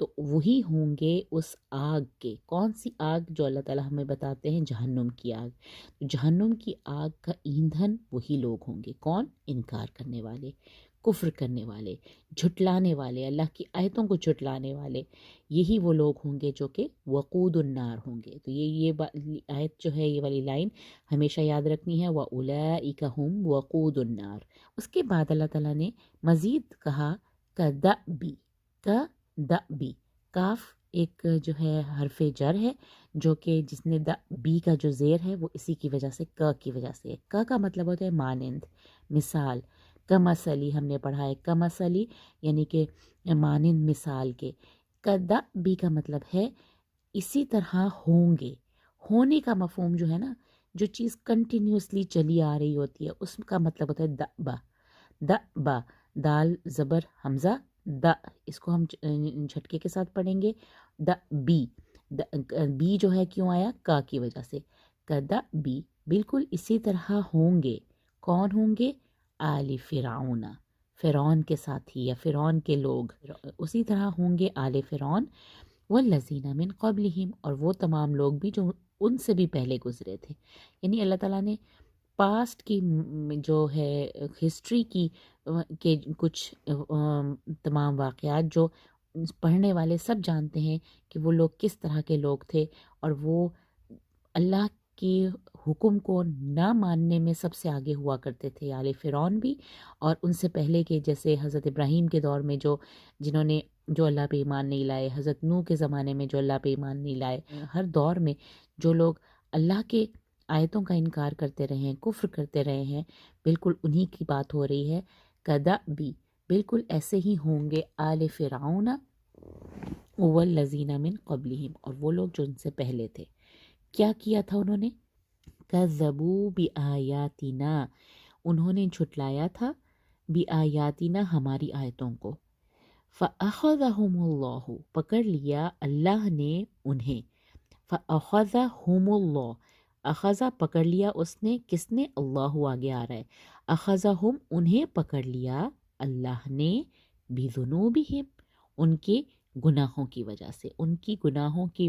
تو وہی ہوں گے اس آگ کے. کون سی آگ؟ جو اللہ تعالیٰ ہمیں بتاتے ہیں جہنم کی آگ. تو جہنم کی آگ کا ایندھن وہی لوگ ہوں گے. کون؟ انکار کرنے والے، کفر کرنے والے، جھٹلانے والے، اللہ کی آیتوں کو جھٹلانے والے. یہی وہ لوگ ہوں گے جو کہ وقود النار ہوں گے. تو یہ آیت جو ہے، یہ والی لائن ہمیشہ یاد رکھنی ہے، وَأُولَئِكَ هُمْ وَقُودُ النَّارِ. اس کے بعد اللہ تعالیٰ نے مزید کہا کَدَأْبِ. کَدَأْبِ، کاف ایک جو ہے حرف جر ہے، جو کہ جس نے بی کا جو زیر ہے وہ اسی کی وجہ سے، ک کی وجہ سے. ک کا مطلب ہوتا ہے مانند، مثال. کمثلی ہم نے پڑھا ہے، کمثلی یعنی کہ مانند مثال کے. کدأبی کا مطلب ہے اسی طرح ہوں گے. ہونے کا مفہوم جو ہے نا، جو چیز کنٹینیوسلی چلی آ رہی ہوتی ہے، اس کا مطلب ہوتا ہے دأبا. دأبا، دال زبر حمزہ د، اس کو ہم جھٹکے کے ساتھ پڑھیں گے. دأبی، بی جو ہے کیوں آیا؟ کا کی وجہ سے. کدأبی، بالکل اسی طرح ہوں گے. کون ہوں گے؟ آل فرعون، فرعون کے ساتھی یا فرعون کے لوگ، اسی طرح ہوں گے آل فرعون. والذین من قبلہم، اور وہ تمام لوگ بھی جو ان سے بھی پہلے گزرے تھے. یعنی اللہ تعالیٰ نے پاسٹ کی جو ہے ہسٹری کی کے کچھ تمام واقعات جو پڑھنے والے سب جانتے ہیں کہ وہ لوگ کس طرح کے لوگ تھے، اور وہ اللہ کی حکم کو نہ ماننے میں سب سے آگے ہوا کرتے تھے. آل فرعون بھی، اور ان سے پہلے کے جیسے حضرت ابراہیم کے دور میں جنہوں نے جو اللہ پہ ایمان نہیں لائے، حضرت نوح کے زمانے میں جو اللہ پہ ایمان نہیں لائے. ہر دور میں جو لوگ اللہ کے آیتوں کا انکار کرتے رہے ہیں، کفر کرتے رہے ہیں، بالکل انہی کی بات ہو رہی ہے. کدأبی، بالکل ایسے ہی ہوں گے آل فرعون والذین من قبلہم، اور وہ لوگ جو ان سے پہلے تھے. کیا کیا تھا انہوں نے؟ کذبوا بآیاتنا، انہوں نے جھٹلایا تھا، بآیاتنا ہماری آیتوں کو. فأخذہم اللہ، پکڑ لیا اللہ نے انہیں. فأخذہم اللہ، اخذہ پکڑ لیا اس نے، کس نے؟ اللہ آگے آ رہا ہے. اخذہم انہیں پکڑ لیا اللہ نے، بذنوبہم ان کے گناہوں کی وجہ سے، ان کی گناہوں کی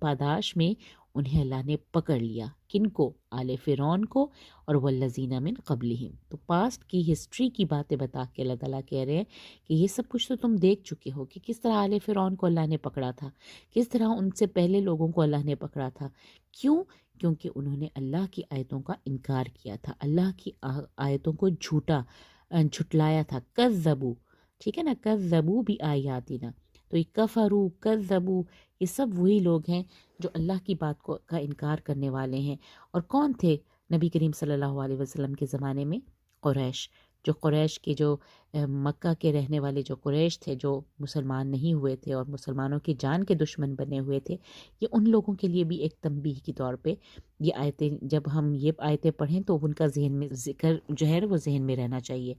پاداش میں انہیں اللہ نے پکڑ لیا. کن کو؟ آل فرعون کو، اور والذین من قبلہم. تو پاسٹ کی ہسٹری کی باتیں بتا کے اللہ تعالیٰ کہہ رہے ہیں کہ یہ سب کچھ تو تم دیکھ چکے ہو کہ کس طرح آل فرعون کو اللہ نے پکڑا تھا، کس طرح ان سے پہلے لوگوں کو اللہ نے پکڑا تھا. کیوں؟ کیونکہ انہوں نے اللہ کی آیتوں کا انکار کیا تھا، اللہ کی آیتوں کو جھٹلایا تھا. کذبوا، ٹھیک ہے نا، کذبوا بآیاتنا. تو یہ کفروا، کذبوا، یہ سب وہی لوگ ہیں جو اللہ کی بات کا انکار کرنے والے ہیں. اور کون تھے نبی کریم صلی اللہ علیہ وسلم کے زمانے میں؟ قریش. جو قریش کے جو مکہ کے رہنے والے جو قریش تھے، جو مسلمان نہیں ہوئے تھے اور مسلمانوں کی جان کے دشمن بنے ہوئے تھے، یہ ان لوگوں کے لیے بھی ایک تنبیہ کے طور پہ یہ آیتیں، جب ہم یہ آیتیں پڑھیں تو ان کا ذہن میں ذکر جو ہے وہ ذہن میں رہنا چاہیے.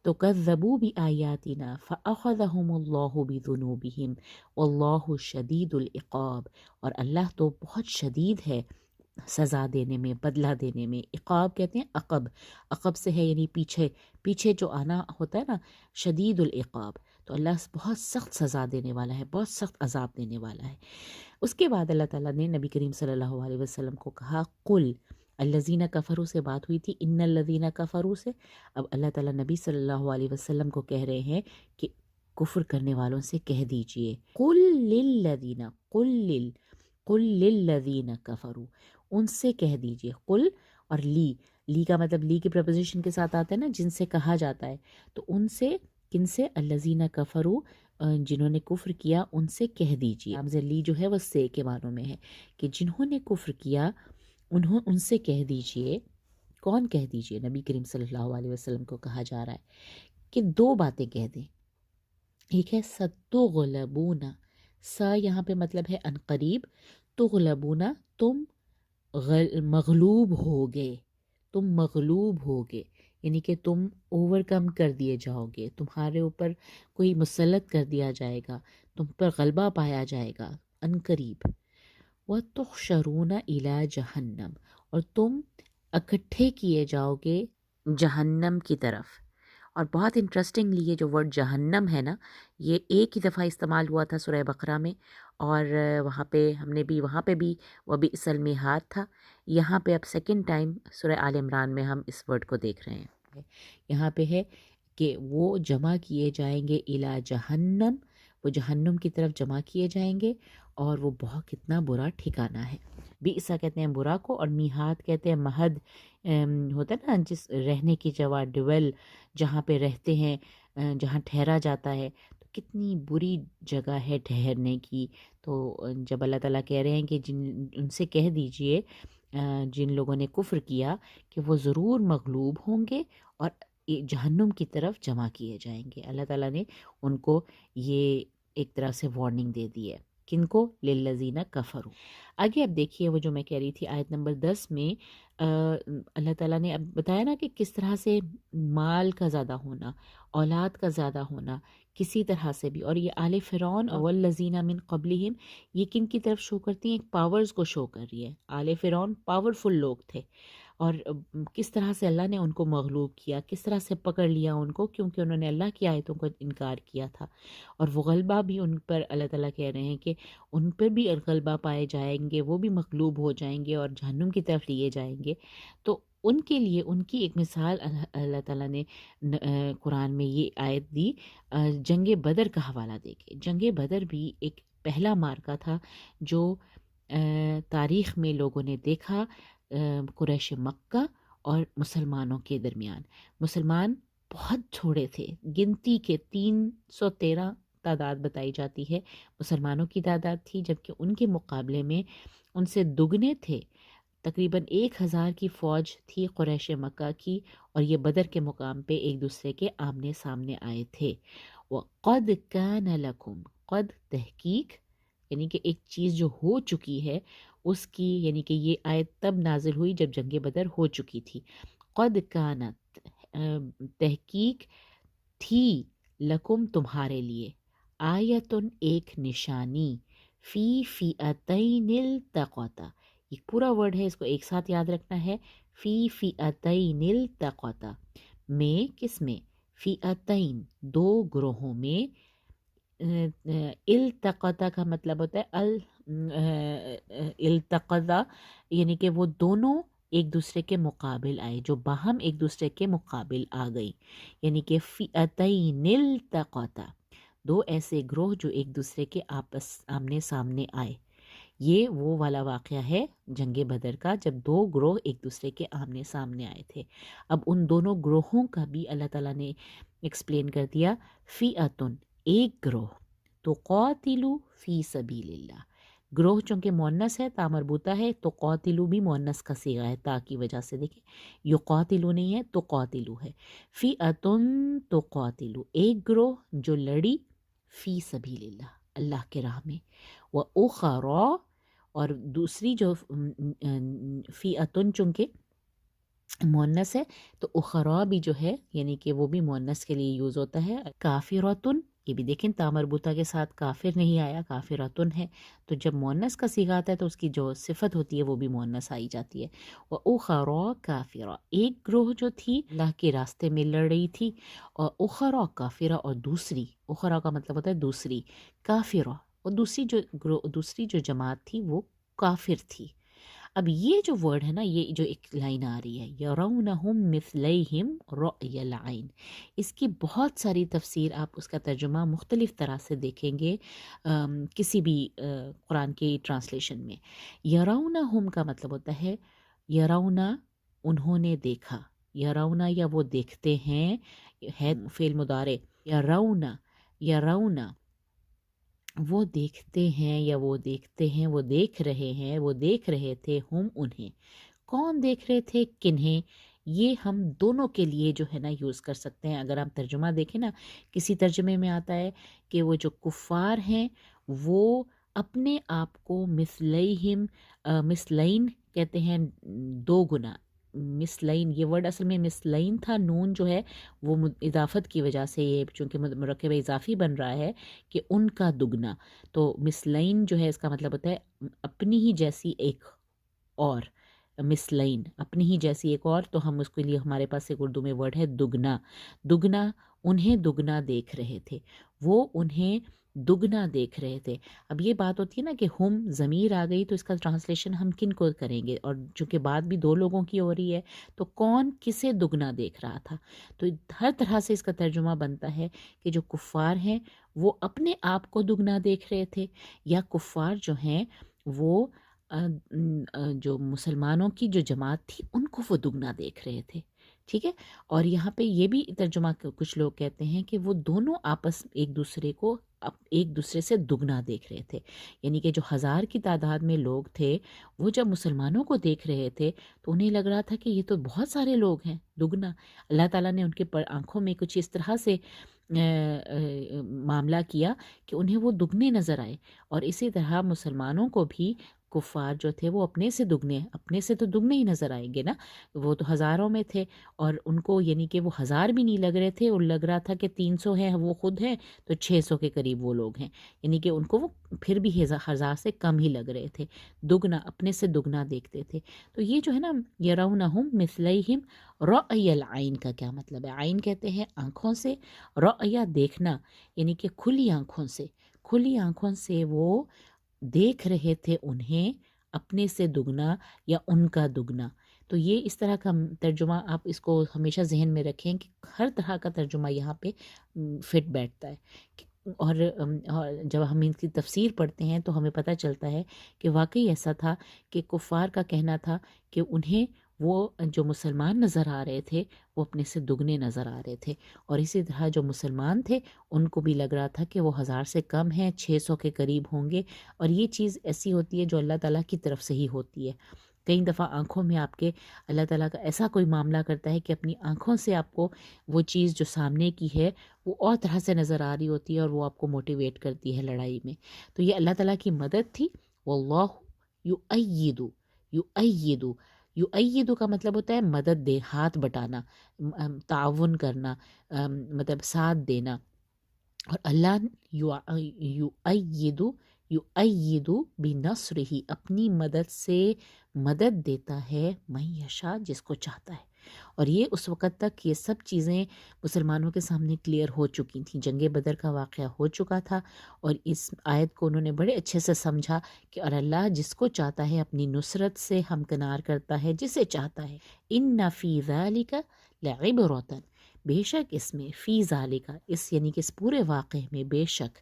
تو کذبوا بآیاتنا فأخذہم اللہ بذنوبہم واللہ شدید العقاب، اور اللہ تو بہت شدید ہے سزا دینے میں، بدلہ دینے میں. عقاب کہتے ہیں عقب، عقب سے ہے یعنی پیچھے، پیچھے جو آنا ہوتا ہے نا، شدید العقاب. تو اللہ بہت سخت سزا دینے والا ہے، بہت سخت عذاب دینے والا ہے. اس کے بعد اللہ تعالیٰ نے نبی کریم صلی اللہ علیہ وسلم کو کہا قل. الذین کفروا سے بات ہوئی تھی، ان الذین کفروا سے. اب اللہ تعالیٰ نبی صلی اللہ علیہ وسلم کو کہہ رہے ہیں کہ کفر کرنے والوں سے کہہ دیجئے، قل للذین، قل للذین کفروا، ان سے کہہ دیجئے. قل اور لی کا مطلب لی کی پریپوزیشن کے ساتھ آتا ہے نا، جن سے کہا جاتا ہے. تو ان سے، کن سے؟ الذین کفروا، جنہوں نے کفر کیا، ان سے کہہ دیجئے. لفظ لی جو ہے وہ سے کے معنوں میں ہے کہ جنہوں نے کفر کیا ان سے کہہ دیجئے. کون کہہ دیجئے؟ نبی کریم صلی اللہ علیہ وسلم کو کہا جا رہا ہے کہ دو باتیں کہہ دیں. ایک ہے ستغلبون، سا یہاں پہ مطلب ہے ان قریب، تغلبون تم مغلوب ہوگے، تم مغلوب ہوگے یعنی کہ تم اوور کم کر دیے جاؤ گے، تمہارے اوپر کوئی مسلط کر دیا جائے گا، تم پر غلبہ پایا جائے گا ان قریب. وَتُحْشَرُونَ إِلَى جَهَنَّمَ، اور تم اکٹھے کیے جاؤ گے جہنم کی طرف. اور بہت انٹرسٹنگلی یہ جو ورڈ جہنم ہے نا، یہ ایک ہی دفعہ استعمال ہوا تھا سورہ بقرہ میں، اور وہاں پہ ہم نے بھی وہاں پہ بھی وبئس المہاد تھا. یہاں پہ اب سیکنڈ ٹائم سورہ آل عمران میں ہم اس ورڈ کو دیکھ رہے ہیں. یہاں پہ ہے کہ وہ جمع کیے جائیں گے الی جہنم، وہ جہنم کی طرف جمع کیے جائیں گے، اور وہ بہت کتنا برا ٹھکانہ ہے. بئسا کہتے ہیں برا کو، اور میہاد کہتے ہیں مہد، ہوتا ہے نا جس رہنے کی جگہ، ڈویل، جہاں پہ رہتے ہیں، جہاں ٹھہرا جاتا ہے. تو کتنی بری جگہ ہے ٹھہرنے کی. تو جب اللہ تعالیٰ کہہ رہے ہیں کہ ان سے کہہ دیجئے جن لوگوں نے کفر کیا کہ وہ ضرور مغلوب ہوں گے اور جہنم کی طرف جمع کیے جائیں گے. اللہ تعالیٰ نے ان کو یہ ایک طرح سے وارننگ دے دی ہے. کن کو؟ للذین کفروا. آگے اب دیکھیے وہ جو میں کہہ رہی تھی آیت نمبر 10 میں اللہ تعالیٰ نے اب بتایا نا کہ کس طرح سے مال کا زیادہ ہونا، اولاد کا زیادہ ہونا کسی طرح سے بھی، اور یہ آل فرعون والذین من قبلہم، یہ کن کی طرف شو کرتی ہیں؟ ایک پاورز کو شو کر رہی ہے. آل فرعون پاورفل لوگ تھے، اور کس طرح سے اللہ نے ان کو مغلوب کیا، کس طرح سے پکڑ لیا ان کو، کیونکہ انہوں نے اللہ کی آیتوں کو انکار کیا تھا. اور وہ غلبہ بھی ان پر اللہ تعالیٰ کہہ رہے ہیں کہ ان پر بھی غلبہ پائے جائیں گے، وہ بھی مغلوب ہو جائیں گے اور جہنم کی طرف لیے جائیں گے. تو ان کے لیے ان کی ایک مثال اللہ تعالیٰ نے قرآن میں یہ آیت دی جنگ بدر کا حوالہ دے کے. جنگ بدر بھی ایک پہلا مارکا تھا جو تاریخ میں لوگوں نے دیکھا قریش مکہ اور مسلمانوں کے درمیان. مسلمان بہت چھوڑے تھے، گنتی کے 313 تعداد بتائی جاتی ہے مسلمانوں کی تعداد تھی، جبکہ ان کے مقابلے میں ان سے دگنے تھے. تقریباً 1000 کی فوج تھی قریش مکہ کی، اور یہ بدر کے مقام پہ ایک دوسرے کے آمنے سامنے آئے تھے. وَقَدْ كَانَ لَكُمْ، قد تحقیق، یعنی کہ ایک چیز جو ہو چکی ہے اس کی، یعنی کہ یہ آیت تب نازل ہوئی جب جنگ بدر ہو چکی تھی. قد کانت، تحقیق تھی، لکم تمہارے لیے، آیتن ایک نشانی، فی فئتین التقطا. یہ پورا ورڈ ہے، اس کو ایک ساتھ یاد رکھنا ہے. فی فئتین التقطا، میں کس میں؟ فئتین، دو گروہوں میں. التقطا کا مطلب ہوتا ہے التقطا، یعنی کہ وہ دونوں ایک دوسرے کے مقابل آئے، جو باہم ایک دوسرے کے مقابل آ گئی. یعنی کہ فئتین التقطا، دو ایسے گروہ جو ایک دوسرے کے آپس آمنے سامنے آئے. یہ وہ والا واقعہ ہے جنگ بدر کا، جب دو گروہ ایک دوسرے کے آمنے سامنے آئے تھے. اب ان دونوں گروہوں کا بھی اللہ تعالیٰ نے ایکسپلین کر دیا. فئتن، ایک گروہ، تو قاتلو فی سبیل اللہ. گروہ چونکہ مؤنث ہے، تا مربوطہ ہے، تو قاتلو بھی مؤنث کا صیغہ ہے، تا کی وجہ سے. دیکھیں یقاتلو نہیں ہے تو قاتلو ہے. فئتن تو قاتلو، ایک گروہ جو لڑی، فی سبیل اللہ، اللہ کے راہ میں. وَأُخَرَى، اور دوسری جو فئتن چونکہ مؤنث ہے تو اخرا بھی جو ہے یعنی کہ وہ بھی مؤنث کے لیے یوز ہوتا ہے. کافرتن، یہ بھی دیکھیں تا مربوطہ کے ساتھ کافر نہیں آیا، کافرتن ہے. تو جب مؤنث کا صیغہ آتا ہے تو اس کی جو صفت ہوتی ہے وہ بھی مؤنث آئی جاتی ہے. وَأُخَرَى کافرہ، ایک گروہ جو تھی اللہ کے راستے میں لڑ رہی تھی، اور اخرى کافرہ، اور دوسری، اخرى کا مطلب ہوتا ہے دوسری، کافرہ، اور دوسری جو جماعت تھی وہ کافر تھی. اب یہ جو ورڈ ہے نا، یہ جو ایک لائن آ رہی ہے یرونہم مثلیہم رأی العین، اس کی بہت ساری تفسیر، آپ اس کا ترجمہ مختلف طرح سے دیکھیں گے کسی بھی قرآن کی ٹرانسلیشن میں. یرونہم کا مطلب ہوتا ہے یرونا، انہوں نے دیکھا، یرونا یا وہ دیکھتے ہیں، ہے فعل مضارع. یرونا، یرونا وہ دیکھتے ہیں، یا وہ دیکھتے ہیں، وہ دیکھ رہے ہیں، وہ دیکھ رہے تھے، ہم انہیں. کون دیکھ رہے تھے؟ کنہیں؟ یہ ہم دونوں کے لیے جو ہے نا یوز کر سکتے ہیں. اگر آپ ترجمہ دیکھیں نا، کسی ترجمے میں آتا ہے کہ وہ جو کفار ہیں وہ اپنے آپ کو مثلیہم، مثلین کہتے ہیں، دو گنا. مثلین، یہ ورڈ اصل میں مثلین تھا، نون جو ہے وہ اضافت کی وجہ سے یہ چونکہ مرکب اضافی بن رہا ہے کہ ان کا دگنا. تو مثلین جو ہے اس کا مطلب ہوتا ہے اپنی ہی جیسی ایک اور مثلین، اپنی ہی جیسی ایک اور، تو ہم اس کے لیے ہمارے پاس ایک اردو میں ورڈ ہے دگنا. دگنا، انہیں دگنا دیکھ رہے تھے، وہ انہیں دگنا دیکھ رہے تھے. اب یہ بات ہوتی ہے نا کہ ہم ضمیر آ گئی تو اس کا ٹرانسلیشن ہم کن کو کریں گے، اور چونکہ بات بھی دو لوگوں کی ہو رہی ہے تو کون کسے دگنا دیکھ رہا تھا. تو ہر طرح سے اس کا ترجمہ بنتا ہے کہ جو کفار ہیں وہ اپنے آپ کو دگنا دیکھ رہے تھے، یا کفار جو ہیں وہ جو مسلمانوں کی جو جماعت تھی ان کو وہ دگنا دیکھ رہے تھے. ٹھیک ہے. اور یہاں پہ یہ بھی ترجمہ کچھ لوگ کہتے ہیں کہ وہ دونوں آپس ایک دوسرے سے دگنا دیکھ رہے تھے. یعنی کہ جو 1000 کی تعداد میں لوگ تھے وہ جب مسلمانوں کو دیکھ رہے تھے تو انہیں لگ رہا تھا کہ یہ تو بہت سارے لوگ ہیں، دگنا. اللہ تعالیٰ نے ان کے آنکھوں میں کچھ اس طرح سے معاملہ کیا کہ انہیں وہ دگنے نظر آئے. اور اسی طرح مسلمانوں کو بھی کفار جو تھے وہ اپنے سے تو دگنے ہی نظر آئیں گے نا. وہ تو ہزاروں میں تھے اور ان کو یعنی کہ وہ 1000 بھی نہیں لگ رہے تھے، اور لگ رہا تھا کہ 300 ہیں وہ خود ہیں تو 600 کے قریب وہ لوگ ہیں، یعنی کہ ان کو وہ پھر بھی 1000 سے کم ہی لگ رہے تھے. دگنا، اپنے سے دگنا دیکھتے تھے. تو یہ جو ہے نا یرونہم مثلیہم، رأی العین کا کیا مطلب ہے؟ عین کہتے ہیں آنکھوں سے، رأی دیکھنا، یعنی کہ کھلی آنکھوں سے وہ دیکھ رہے تھے انہیں اپنے سے دگنا یا ان کا دگنا. تو یہ اس طرح کا ترجمہ آپ اس کو ہمیشہ ذہن میں رکھیں کہ ہر طرح کا ترجمہ یہاں پہ فٹ بیٹھتا ہے. اور جب ہم ان کی تفسیر پڑھتے ہیں تو ہمیں پتہ چلتا ہے کہ واقعی ایسا تھا کہ کفار کا کہنا تھا کہ انہیں وہ جو مسلمان نظر آ رہے تھے وہ اپنے سے دگنے نظر آ رہے تھے، اور اسی طرح جو مسلمان تھے ان کو بھی لگ رہا تھا کہ وہ 1000 سے کم ہیں، 600 کے قریب ہوں گے. اور یہ چیز ایسی ہوتی ہے جو اللہ تعالیٰ کی طرف سے ہی ہوتی ہے. کئی دفعہ آنکھوں میں آپ کے اللہ تعالیٰ کا ایسا کوئی معاملہ کرتا ہے کہ اپنی آنکھوں سے آپ کو وہ چیز جو سامنے کی ہے وہ اور طرح سے نظر آ رہی ہوتی ہے اور وہ آپ کو موٹیویٹ کرتی ہے لڑائی میں. تو یہ اللہ تعالیٰ کی مدد تھی. واللہ یؤید کا مطلب ہوتا ہے مدد دے، ہاتھ بٹانا، تعاون کرنا، مطلب ساتھ دینا. اور اللہ یؤید بنصرہ، اپنی مدد سے مدد دیتا ہے من یشاء، جس کو چاہتا ہے. اور یہ اس وقت تک یہ سب چیزیں مسلمانوں کے سامنے کلیئر ہو چکی تھیں. جنگ بدر کا واقعہ ہو چکا تھا اور اس آیت کو انہوں نے بڑے اچھے سے سمجھا کہ اور اللہ جس کو چاہتا ہے اپنی نصرت سے ہمکنار کرتا ہے، جسے چاہتا ہے. ان فی ذالک لعبرۃ، بے شک اس میں، فی ذالک اس یعنی کہ اس پورے واقعے میں، بے شک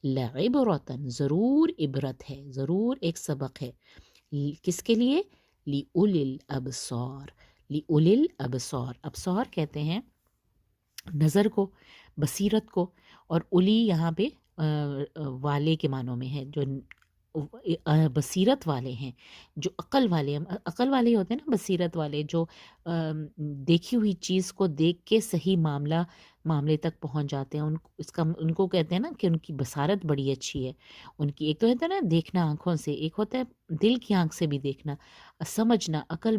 لعبرۃ ضرور عبرت ہے، ضرور ایک سبق ہے. کس کے لیے؟ لِأُولِي الْأَبْصَارِ، لِأُولِي الْأَبْصَارِ، ابصار کہتے ہیں نظر کو، بصیرت کو. اور اولی یہاں پہ والے کے معنوں میں ہے، جو بصیرت والے ہیں، جو عقل والے ہیں. عقل والے ہوتے ہیں نا بصیرت والے، جو دیکھی ہوئی چیز کو دیکھ کے صحیح معاملے تک پہنچ جاتے ہیں. ان کو کہتے ہیں نا کہ ان کی بصارت بڑی اچھی ہے. ان کی ایک تو ہوتا ہے نا دیکھنا آنکھوں سے، ایک ہوتا ہے دل کی آنکھ سے بھی دیکھنا، سمجھنا، عقل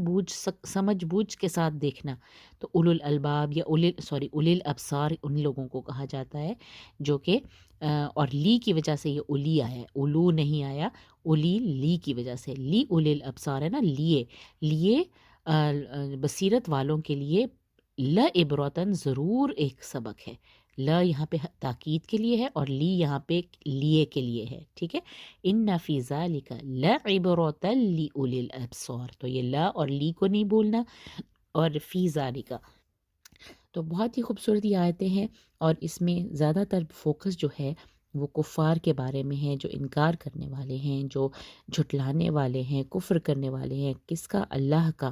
سمجھ بوجھ کے ساتھ دیکھنا. تو اولو الالباب یا اولی الابصار ان لوگوں کو کہا جاتا ہے جو کہ اور لی کی وجہ سے یہ اولی آیا ہے، اولو نہیں آیا، اولی لی کی وجہ سے. لی اولی الابصار ہے نا، لیے بصیرت والوں کے لیے لعبرتن ضرور ایک سبق ہے. لا یہاں پہ تاکید کے لیے ہے اور لی یہاں پہ لیے کے لیے ہے. ٹھیک ہے. ان فی ذالک لعبرۃ لأولی الابصار، تو یہ لا اور لی کو نہیں بولنا، اور فی ذالک. تو بہت ہی خوبصورت یہ آیتیں ہیں، اور اس میں زیادہ تر فوکس جو ہے وہ کفار کے بارے میں ہے، جو انکار کرنے والے ہیں، جو جھٹلانے والے ہیں، کفر کرنے والے ہیں. کس کا؟ اللہ کا.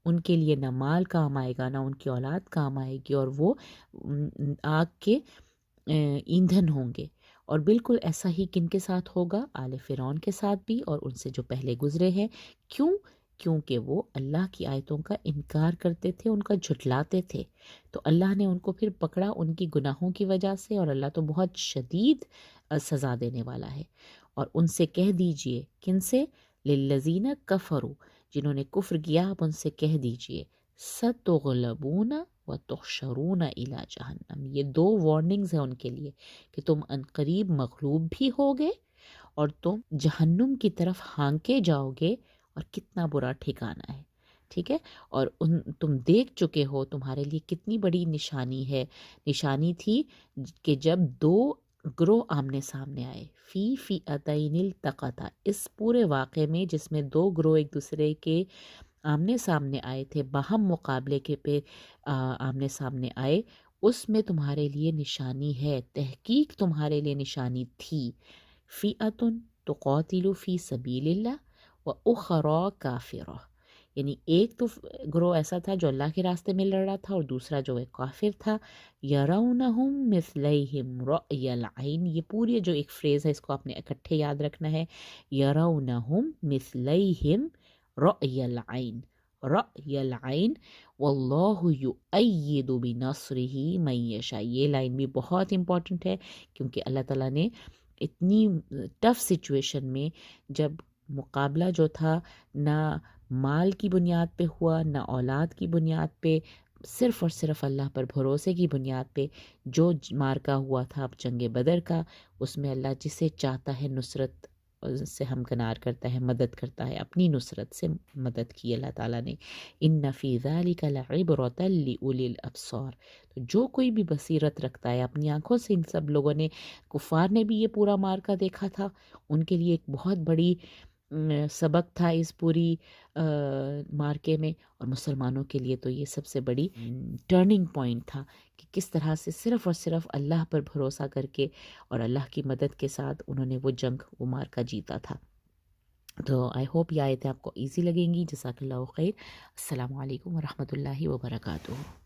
ان کے لیے نہ مال کام آئے گا، نہ ان کی اولاد کام آئے گی، اور وہ آگ کے ایندھن ہوں گے. اور بالکل ایسا ہی کن کے ساتھ ہوگا؟ آل فرعون کے ساتھ بھی، اور ان سے جو پہلے گزرے ہیں. کیونکہ وہ اللہ کی آیتوں کا انکار کرتے تھے، ان کا جھٹلاتے تھے. تو اللہ نے ان کو پھر پکڑا ان کی گناہوں کی وجہ سے، اور اللہ تو بہت شدید سزا دینے والا ہے. اور ان سے کہہ دیجئے، کن سے؟ للذین کفروا، جنہوں نے کفر کیا، آپ ان سے کہہ دیجئے ستغلبون وتحشرون الی جہنم. یہ 2 وارننگز ہیں ان کے لیے کہ تم عنقریب مغلوب بھی ہوگے اور تم جہنم کی طرف ہانکے جاؤ گے، اور کتنا برا ٹھکانہ ہے. ٹھیک ہے، اور تم دیکھ چکے ہو تمہارے لیے کتنی بڑی نشانی ہے، نشانی تھی کہ جب دو گروہ آمنے سامنے آئے، فی فئتین التقطا، اس پورے واقعے میں جس میں دو گروہ ایک دوسرے کے آمنے سامنے آئے تھے، باہم مقابلے کے پہ آمنے سامنے آئے، اس میں تمہارے لیے نشانی ہے، تحقیق تمہارے لیے نشانی تھی۔ فئتن تقاتل فی سبیل اللہ و اخری کافرہ، یعنی ایک تو گروہ ایسا تھا جو اللہ کے راستے میں لڑ رہا تھا اور دوسرا جو ایک کافر تھا۔ یرونہم مثلیہم رأی العین، یہ پوری جو ایک فریز ہے اس کو آپ نے اکٹھے یاد رکھنا ہے، یرونہم مثلیہم رأی العین، رأی العین واللہ یؤید بنصرہ من یشاء، یہ لائن بھی بہت امپورٹنٹ ہے کیونکہ اللہ تعالیٰ نے اتنی ٹف سچویشن میں، جب مقابلہ جو تھا نہ مال کی بنیاد پہ ہوا نہ اولاد کی بنیاد پہ، صرف اور صرف اللہ پر بھروسے کی بنیاد پہ جو مارکا ہوا تھا جنگ بدر کا، اس میں اللہ جسے چاہتا ہے نصرت سے ہمکنار کرتا ہے، مدد کرتا ہے، اپنی نصرت سے مدد کی اللہ تعالیٰ نے۔ ان فی ذلک لعبرۃ لأولی الابصار، تو جو کوئی بھی بصیرت رکھتا ہے اپنی آنکھوں سے، ان سب لوگوں نے، کفار نے بھی یہ پورا مارکا دیکھا تھا، ان کے لیے ایک بہت بڑی سبق تھا اس پوری مارکے میں، اور مسلمانوں کے لیے تو یہ سب سے بڑی ٹرننگ پوائنٹ تھا کہ کس طرح سے صرف اور صرف اللہ پر بھروسہ کر کے اور اللہ کی مدد کے ساتھ انہوں نے وہ جنگ، وہ مارکا جیتا تھا۔ تو آئی ہوپ یہ آیتیں آپ کو ایزی لگیں گی۔ جزاک اللہ خیر۔ السلام علیکم ورحمۃ اللہ وبرکاتہ۔